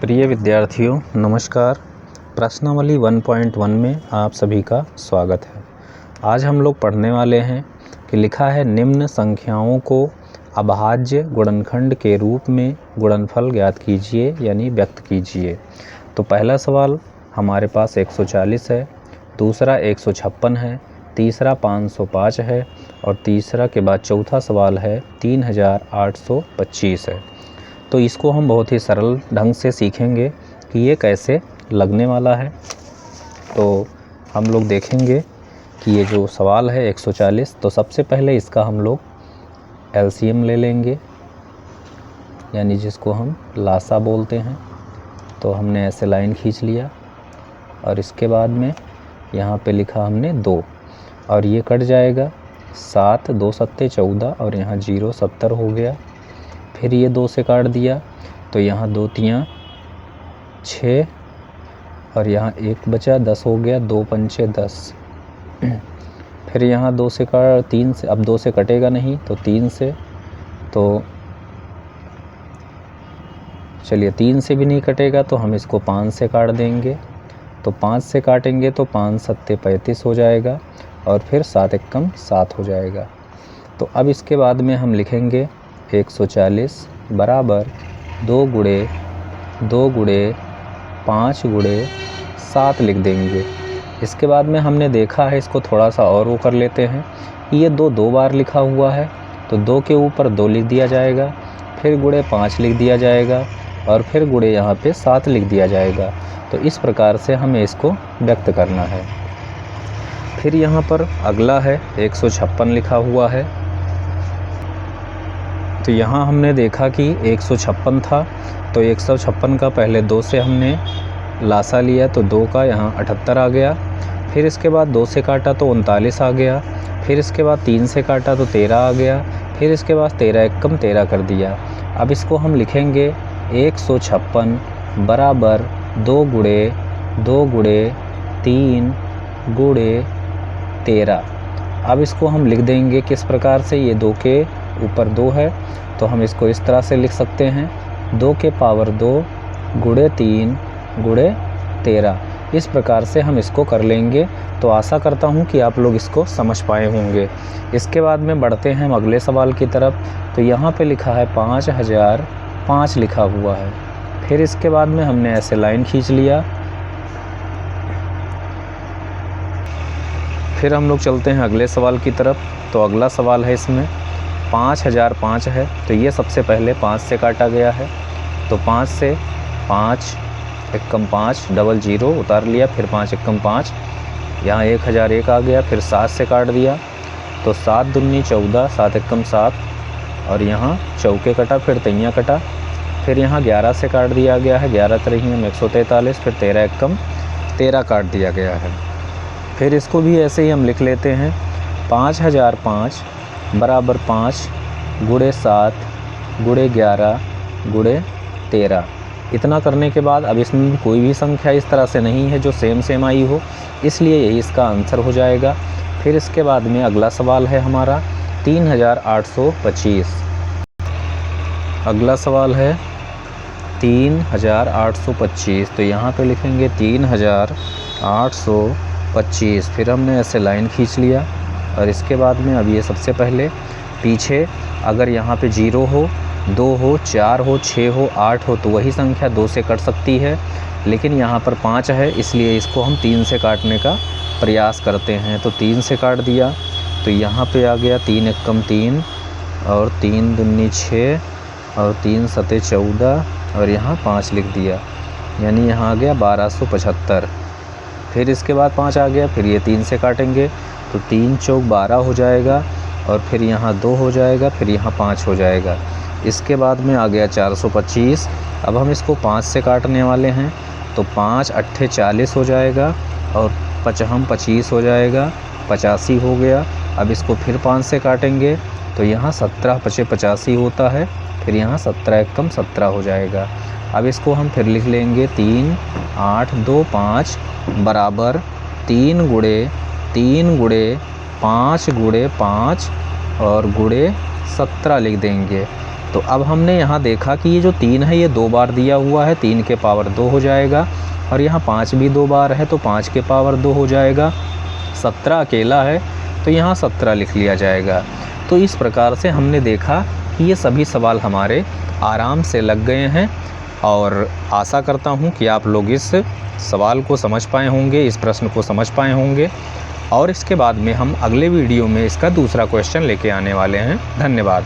प्रिय विद्यार्थियों नमस्कार। प्रश्नावली 1.1 में आप सभी का स्वागत है। आज हम लोग पढ़ने वाले हैं कि लिखा है निम्न संख्याओं को अभाज्य गुणनखंड के रूप में गुणनफल ज्ञात कीजिए यानी व्यक्त कीजिए। तो पहला सवाल हमारे पास 140 है, दूसरा 156 है, तीसरा 505 है और तीसरा के बाद चौथा सवाल है 3825 है। तो इसको हम बहुत ही सरल ढंग से सीखेंगे कि ये कैसे लगने वाला है। तो हम लोग देखेंगे कि ये जो सवाल है 140, तो सबसे पहले इसका हम लोग एलसीएम ले लेंगे यानी जिसको हम लासा बोलते हैं। तो हमने ऐसे लाइन खींच लिया और इसके बाद में यहाँ पे लिखा हमने 2 और ये कट जाएगा 7 2 सत्ते 14 और यहाँ 0 70 हो गया। फिर ये 2 से काट दिया तो यहाँ 2 तियाँ 6 और यहाँ 1 बचा 10 हो गया, 2 पंचे 10। फिर यहाँ 2 से काट 3 से, अब 2 से कटेगा नहीं तो 3 से, तो चलिए 3 से भी नहीं कटेगा तो हम इसको 5 से काट देंगे। तो 5 से काटेंगे तो 5 सत्ते 35 हो जाएगा और फिर 7 एकम 7 हो जाएगा। तो अब इसके बाद में हम लिखेंगे 140 बराबर 2 गुणे 5 गुणे 7 लिख देंगे। इसके बाद में हमने देखा है, इसको थोड़ा सा और वो कर लेते हैं। ये 2 बार लिखा हुआ है तो 2 के ऊपर 2 लिख दिया जाएगा, फिर गुणे 5 लिख दिया जाएगा और फिर गुणे यहाँ पे 7 लिख दिया जाएगा। तो इस प्रकार से हमें इसको व्यक्त करना है। फिर यहाँ पर अगला है 156 लिखा हुआ है। तो यहाँ हमने देखा कि 156 था तो 156 का पहले 2 से हमने लासा लिया तो 2 का यहाँ 78 आ गया। फिर इसके बाद 2 से काटा तो 39 आ गया। फिर इसके बाद 3 से काटा तो 13 आ गया। फिर इसके बाद 13 एकम 13 कर दिया। अब इसको हम लिखेंगे 156 बराबर 2 गुणे 3 गुणे 13। अब इसको हम लिख देंगे किस प्रकार से, ये 2 के ऊपर 2 है तो हम इसको इस तरह से लिख सकते हैं 2 के पावर 2 गुणे 3 गुणे 13। इस प्रकार से हम इसको कर लेंगे। तो आशा करता हूँ कि आप लोग इसको समझ पाए होंगे। इसके बाद में बढ़ते हैं हम अगले सवाल की तरफ। तो यहाँ पे लिखा है 5005 लिखा हुआ है। फिर इसके बाद में हमने ऐसे लाइन खींच लिया। फिर हम लोग चलते हैं अगले सवाल की तरफ। तो अगला सवाल है इसमें 5005 है। तो ये सबसे पहले 5 से काटा गया है। तो 5 से 5 एकम 5 डबल 0 उतार लिया, फिर 5 एकम 5, यहाँ 1001 आ गया। फिर 7 से काट दिया तो 7 दूनी 14 7 एकम 7 और यहाँ चौके कटा, फिर तैयाँ कटा। फिर यहाँ 11 से काट दिया गया है, 11 3 143, फिर 13 एकम 13 काट दिया गया है। फिर इसको भी ऐसे ही हम लिख लेते हैं 5005 बराबर 5 गुणे 7 गुणे 11 गुणे 13। इतना करने के बाद अब इसमें कोई भी संख्या इस तरह से नहीं है जो सेम आई हो, इसलिए यही इसका आंसर हो जाएगा। फिर इसके बाद में अगला सवाल है हमारा 3825। अगला सवाल है 3825। तो यहाँ पे लिखेंगे 3825। फिर हमने ऐसे लाइन खींच लिया और इसके बाद में अब ये सबसे पहले पीछे अगर यहाँ पे 0 हो 2 हो 4 हो 6 हो 8 हो तो वही संख्या 2 से कट सकती है, लेकिन यहाँ पर 5 है इसलिए इसको हम 3 से काटने का प्रयास करते हैं। तो 3 से काट दिया तो यहाँ पे आ गया 3 एकम 3 और 3 दूनी 6 और 3 सत्ते 14 और यहाँ 5 लिख दिया, यानी यहाँ आ गया 1275। फिर इसके बाद 5 आ गया, फिर ये 3 से काटेंगे तो 3 चौक 12 हो जाएगा और फिर यहाँ 2 हो जाएगा, फिर यहाँ 5 हो जाएगा। इसके बाद में आ गया 425। अब हम इसको 5 से काटने वाले हैं तो 5 अट्ठे 40 हो जाएगा और 25 हो जाएगा, 85 हो गया। अब इसको फिर 5 से काटेंगे तो यहाँ 17 पचे 85 होता है, फिर यहाँ 17 एकम 17 हो जाएगा। अब इसको हम फिर लिख लेंगे 3 8 2 5 बराबर 3 गुणे 5 गुणे 5 और गुणे 17 लिख देंगे। तो अब हमने यहाँ देखा कि ये जो 3 है ये 2 बार दिया हुआ है, 3 के पावर 2 हो जाएगा, और यहाँ 5 भी 2 बार है तो 5 के पावर 2 हो जाएगा। 17 अकेला है तो यहाँ 17 लिख लिया जाएगा। तो इस प्रकार से हमने देखा कि ये सभी सवाल हमारे आराम से लग गए हैं, और आशा करता हूँ कि आप लोग इस सवाल को समझ पाए होंगे, इस प्रश्न को समझ पाए होंगे, और इसके बाद में हम अगले वीडियो में इसका दूसरा क्वेश्चन लेके आने वाले हैं। धन्यवाद।